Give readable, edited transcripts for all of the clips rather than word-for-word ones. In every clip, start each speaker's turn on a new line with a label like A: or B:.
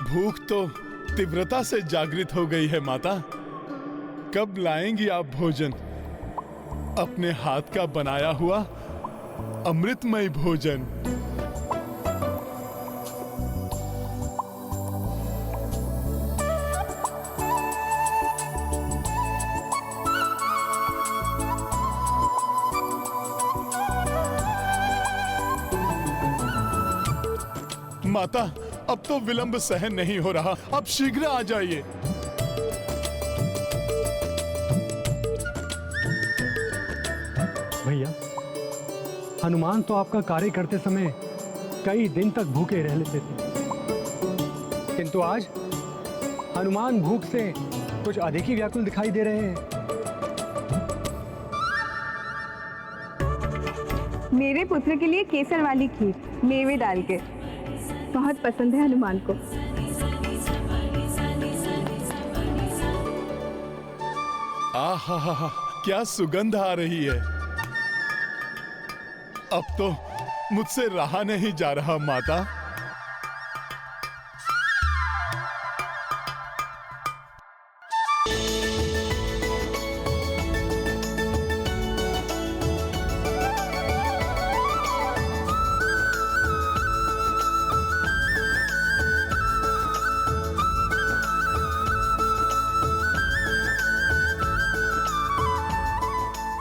A: भूख तो तीव्रता से जागृत हो गई है माता। कब लाएंगी आप भोजन? अपने हाथ का बनाया हुआ अमृतमय भोजन। माता, अब तो विलंब सहन नहीं हो रहा, अब शीघ्र आ जाइए।
B: भैया, हनुमान तो आपका कार्य करते समय कई दिन तक भूखे रह लेते थे, किंतु आज हनुमान भूख से कुछ अधिक ही व्याकुल दिखाई दे रहे हैं।
C: मेरे पुत्र के लिए केसर वाली खीर मेवे डाल के बहुत पसंद है हनुमान को।
A: आहा, क्या सुगंध आ रही है। अब तो मुझसे रहा नहीं जा रहा माता।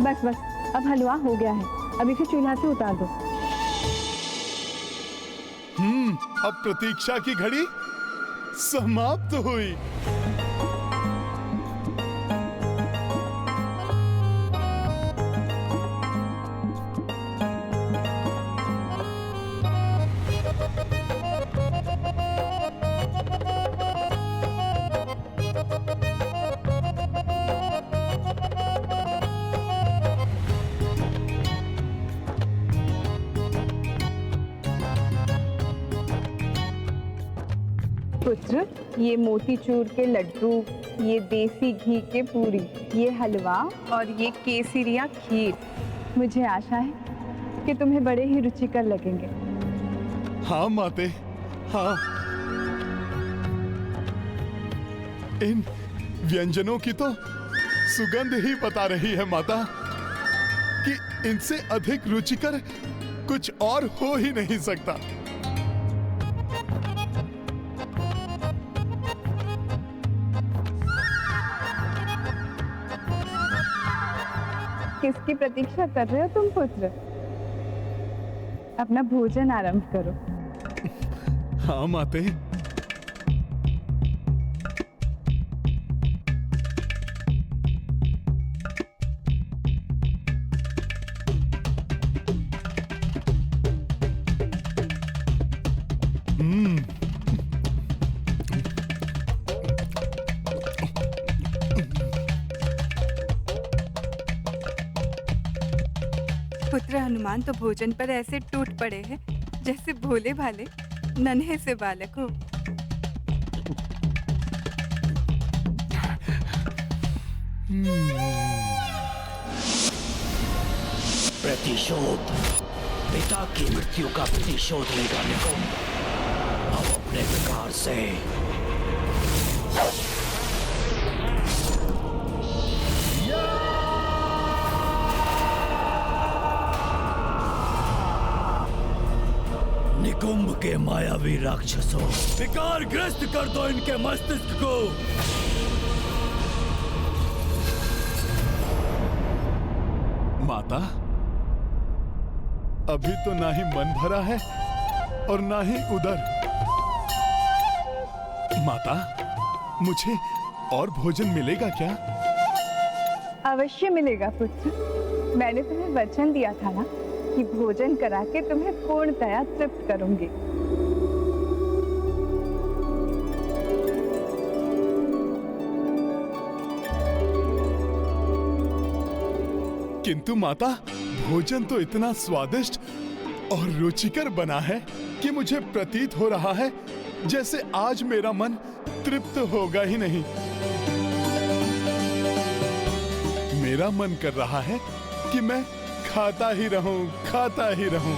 C: बस बस, अब हलवा हो गया है, अब इसे चूल्हा से उतार दो।
A: अब प्रतीक्षा की घड़ी समाप्त हुई।
C: पुत्र, ये मोतीचूर के लड्डू, ये देसी घी के पूरी, ये हलवा और ये केसरिया खीर मुझे आशा है कि तुम्हें बड़े ही रुचिकर लगेंगे।
A: हाँ माते, हाँ। इन व्यंजनों की तो सुगंध ही बता रही है माता कि इनसे अधिक रुचिकर कुछ और हो ही नहीं सकता।
C: किसकी प्रतीक्षा कर रहे हो तुम पुत्र? अपना भोजन आरंभ करो।
A: हाँ माते।
D: पुत्र हनुमान तो भोजन पर ऐसे टूट पड़े हैं जैसे भोले भाले नन्हे से बालक हो।
E: प्रतिशोध, पिता की मृत्यु का प्रतिशोध लेगा निकुंभ। अब अपने विकार से निकुंभ के मायावी राक्षसों, विकार ग्रस्त कर दो इनके मस्तिष्क को।
A: माता, अभी तो ना ही मन भरा है और ना ही उदर। माता, मुझे और भोजन मिलेगा क्या?
C: अवश्य मिलेगा पुत्र। मैंने तुम्हें वचन दिया था ना कि भोजन करा के तुम्हें पूर्णतया तृप्त करूंगी।
A: किंतु माता, भोजन तो इतना स्वादिष्ट और रुचिकर बना है कि मुझे प्रतीत हो रहा है जैसे आज मेरा मन तृप्त होगा ही नहीं। मेरा मन कर रहा है कि मैं खाता ही रहूं, खाता ही रहूं।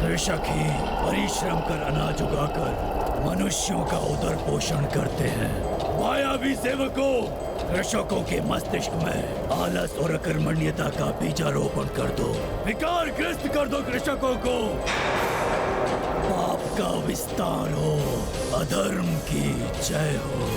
E: कृषक ही परिश्रम कर अनाज उगाकर मनुष्यों का उदर पोषण करते हैं। मायावी सेवकों, कृषकों के मस्तिष्क में आलस और अकर्मण्यता का बीजारोपण कर दो, विकारग्रस्त कर दो कृषकों को। पाप का विस्तार हो, अधर्म की जय हो।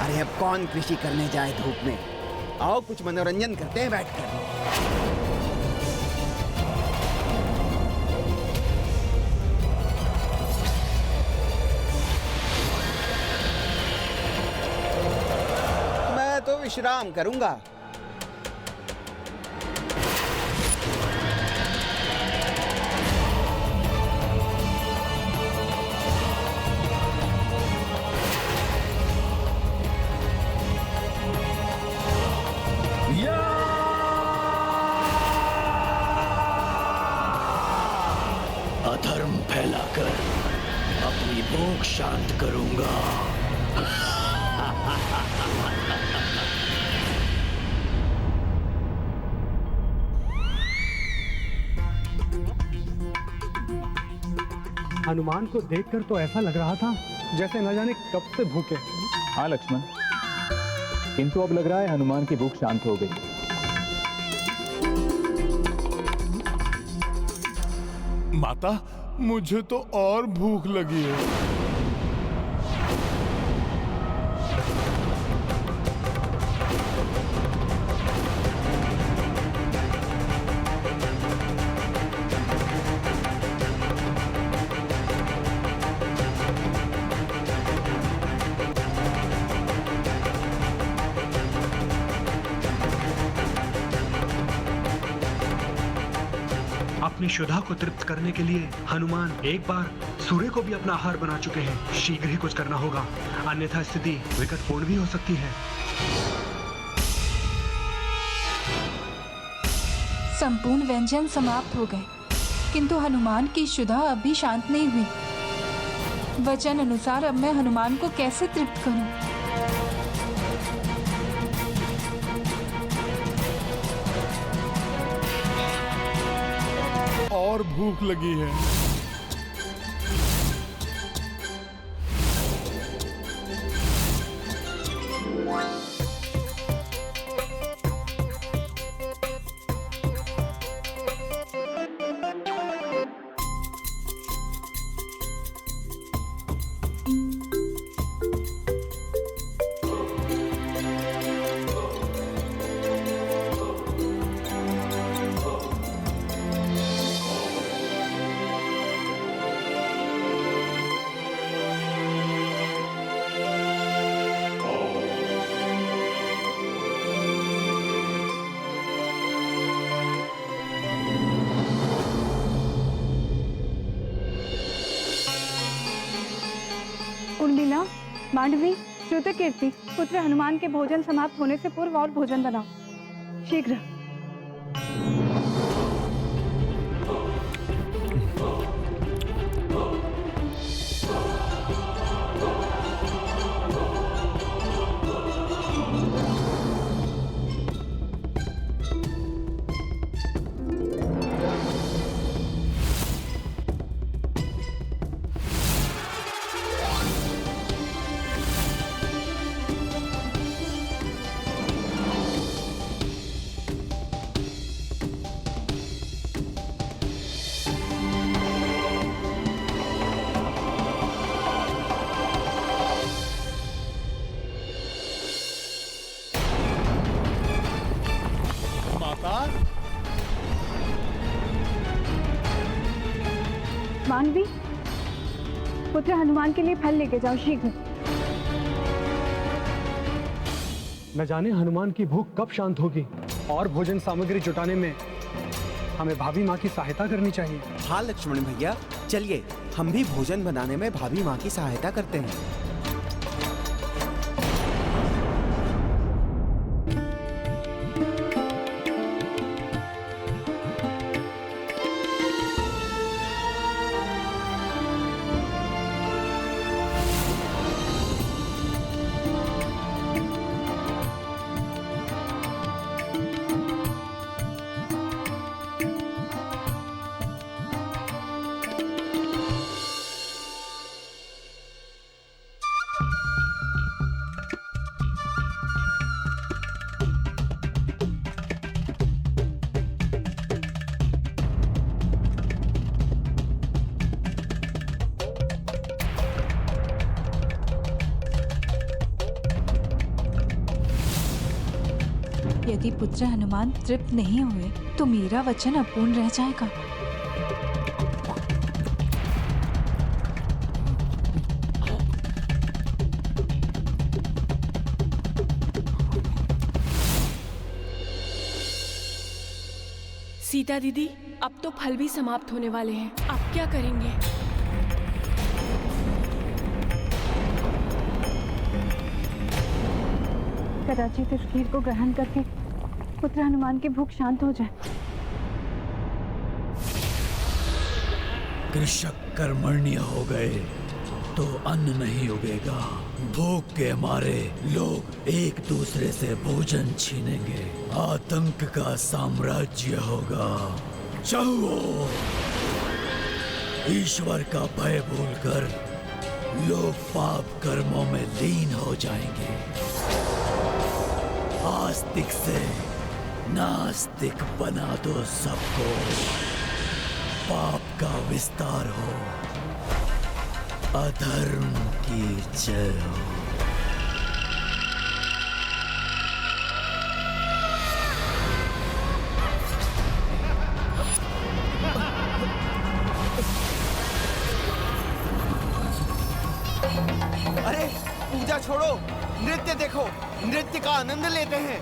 F: अरे अब कौन कृषि करने जाए धूप में? आओ कुछ मनोरंजन करते हैं बैठकर। मैं तो विश्राम करूंगा।
E: अधर्म फैलाकर अपनी भूख शांत करूंगा।
B: हनुमान को देखकर तो ऐसा लग रहा था जैसे न जाने कब से भूखे।
G: हाँ लक्ष्मण, किंतु अब लग रहा है हनुमान की भूख शांत हो गई।
A: माता, मुझे तो और भूख लगी है।
B: अपनी शुदा को तृप्त करने के लिए हनुमान एक बार सूर्य को भी अपना आहार बना चुके हैं। शीघ्र ही कुछ करना होगा, अन्यथा स्थिति विकटपूर्ण भी हो सकती है।
H: संपूर्ण व्यंजन समाप्त हो गए, किंतु हनुमान की शुदा अभी शांत नहीं हुई। वचन अनुसार अब मैं हनुमान को कैसे तृप्त करूं?
A: और भूख लगी है।
C: मांडवी, श्रुतकीर्ति, पुत्र हनुमान के भोजन समाप्त होने से पूर्व और भोजन बनाओ, शीघ्र। मांडवी, पुत्र हनुमान के लिए फल लेके जाओ, शीघ्र।
B: न जाने हनुमान की भूख कब शांत होगी और भोजन सामग्री जुटाने में हमें भाभी माँ की सहायता करनी चाहिए।
F: हाँ लक्ष्मण भैया, चलिए हम भी भोजन बनाने में भाभी माँ की सहायता करते हैं।
H: यदि पुत्र हनुमान तृप्त नहीं हुए तो मेरा वचन अपूर्ण रह जाएगा।
I: सीता दीदी, अब तो फल भी समाप्त होने वाले हैं, आप क्या करेंगे?
C: कदाचित इस खीर को ग्रहण करके पुत्र हनुमान की भूख शांत हो जाए।
E: कृषक कर्मण्य हो गए तो अन्न नहीं उगेगा। भूख के मारे लोग एक दूसरे से भोजन छीनेंगे, आतंक का साम्राज्य होगा। चाहो ईश्वर का भय भूलकर लोग पाप कर्मों में लीन हो जाएंगे। आस्तिक से नास्तिक बना दो सबको, पाप का विस्तार हो, अधर्म की जय हो।
F: अरे पूजा छोड़ो, नृत्य देखो, नृत्य का आनंद लेते हैं।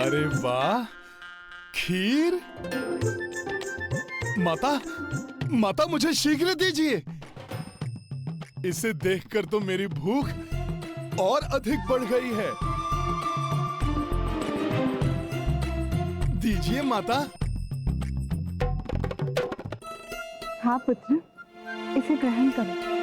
A: अरे वाह, खीर। माता, माता मुझे शीघ्र दीजिए। इसे देखकर तो मेरी भूख और अधिक बढ़ गई है। दीजिए माता।
C: हाँ पुत्र, इसे ग्रहण करो।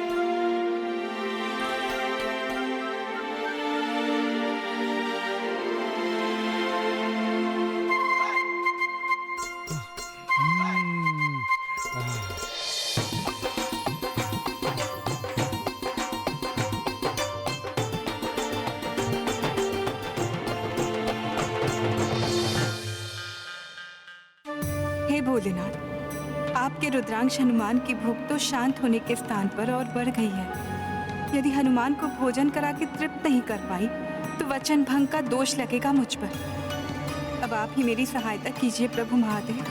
D: भोलेनाथ, आपके रुद्रांश हनुमान की भूख तो शांत होने के स्थान पर और बढ़ गई है। यदि हनुमान को भोजन करा के तृप्त नहीं कर पाई तो वचन भंग का दोष लगेगा मुझ पर। अब आप ही मेरी सहायता कीजिए प्रभु महादेव।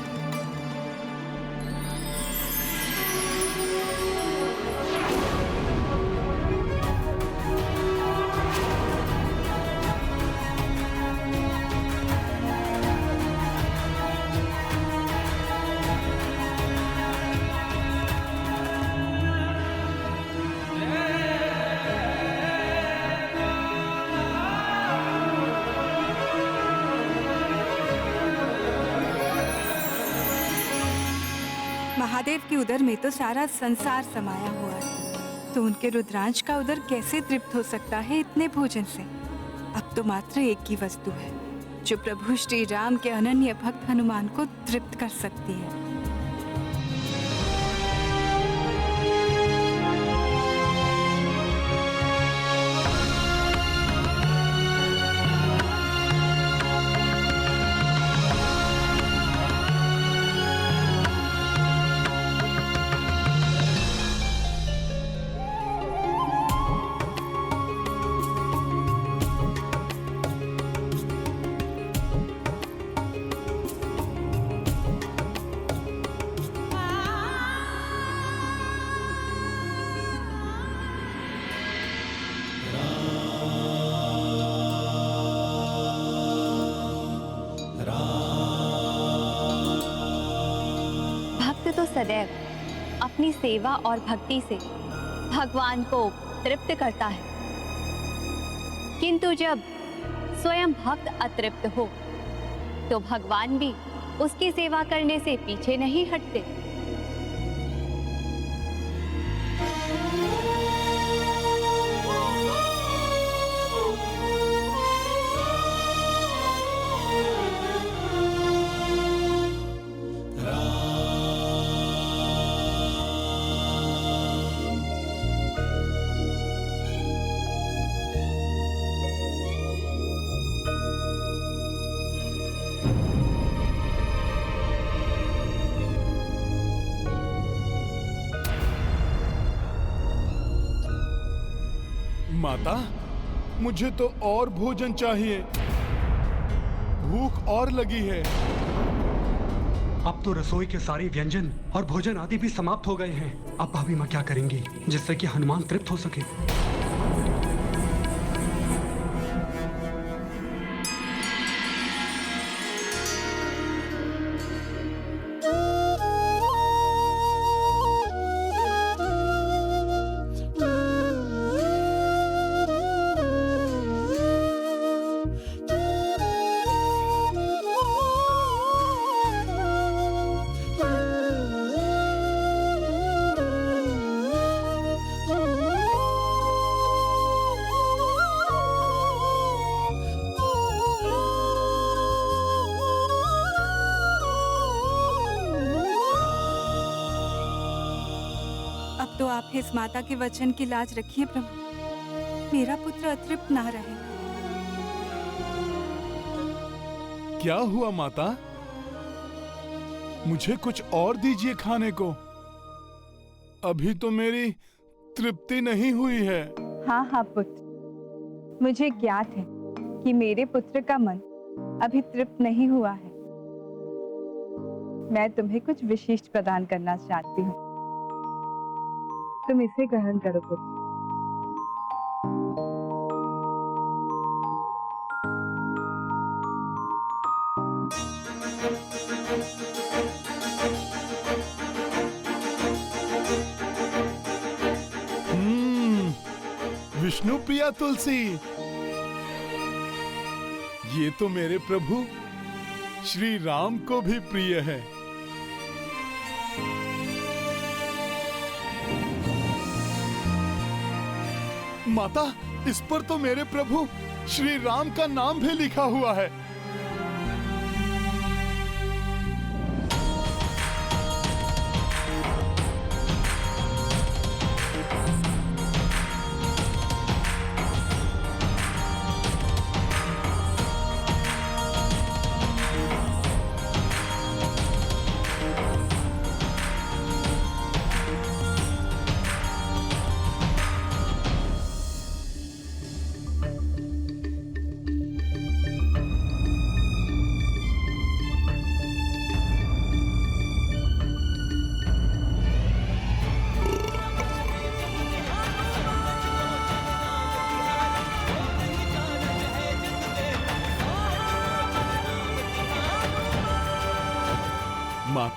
D: महादेव की उदर में तो सारा संसार समाया हुआ है, तो उनके रुद्रांश का उदर कैसे तृप्त हो सकता है इतने भोजन से। अब तो मात्र एक ही वस्तु है जो प्रभु श्री राम के अनन्य भक्त हनुमान को तृप्त कर सकती है।
J: तो सदैव अपनी सेवा और भक्ति से भगवान को तृप्त करता है, किंतु जब स्वयं भक्त अतृप्त हो तो भगवान भी उसकी सेवा करने से पीछे नहीं हटते।
A: माता, मुझे तो और भोजन चाहिए, भूख और लगी है।
B: अब तो रसोई के सारे व्यंजन और भोजन आदि भी समाप्त हो गए हैं। अब भाभी माँ क्या करेंगी जिससे कि हनुमान तृप्त हो सके?
D: तो आप इस माता के वचन की लाज रखिए प्रभु, मेरा पुत्र अतृप्त ना रहे।
A: क्या हुआ माता? मुझे कुछ और दीजिए खाने को, अभी तो मेरी तृप्ति नहीं हुई है।
C: हाँ हाँ पुत्र, मुझे ज्ञात है कि मेरे पुत्र का मन अभी तृप्त नहीं हुआ है। मैं तुम्हें कुछ विशिष्ट प्रदान करना चाहती हूँ, तुम इसे ग्रहण करो पुत्र।
A: विष्णु प्रिया तुलसी, ये तो मेरे प्रभु श्री राम को भी प्रिय है। माता, इस पर तो मेरे प्रभु श्री राम का नाम भी लिखा हुआ है।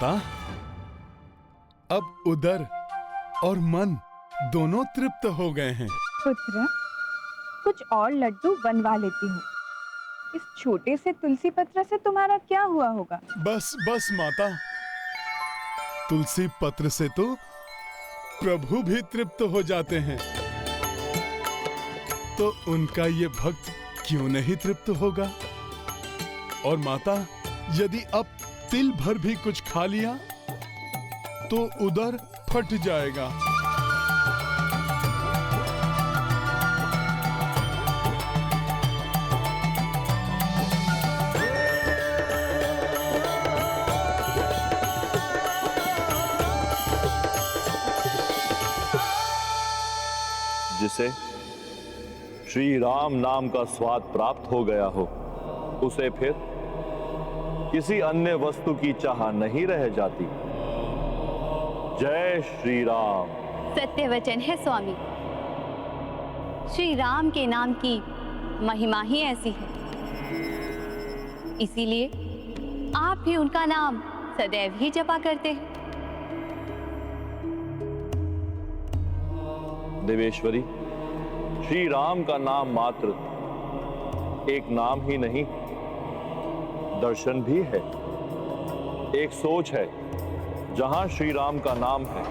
A: माता, अब उदर और मन दोनों तृप्त हो गए हैं।
C: पुत्र, कुछ और लड्डू बनवा लेती हूँ। इस छोटे से तुलसी पत्र से तुम्हारा क्या हुआ होगा?
A: बस बस माता, तुलसी पत्र से तो प्रभु भी तृप्त हो जाते हैं, तो उनका ये भक्त क्यों नहीं तृप्त होगा? और माता, यदि अब तिल भर भी कुछ खा लिया तो उदर फट जाएगा।
K: जिसे श्री राम नाम का स्वाद प्राप्त हो गया हो, उसे फिर किसी अन्य वस्तु की चाह नहीं रह जाती। जय श्री राम।
J: सत्य वचन है स्वामी। श्री राम के नाम की महिमा ही ऐसी है, इसीलिए आप भी उनका नाम सदैव ही जपा करते हैं।
K: देवेश्वरी, श्री राम का नाम मात्र एक नाम ही नहीं, दर्शन भी है, एक सोच है। जहां श्री राम का नाम है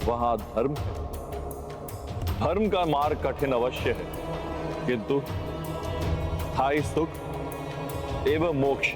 K: वहां धर्म है। धर्म का मार्ग कठिन अवश्य है, किंतु स्थायी सुख एवं मोक्ष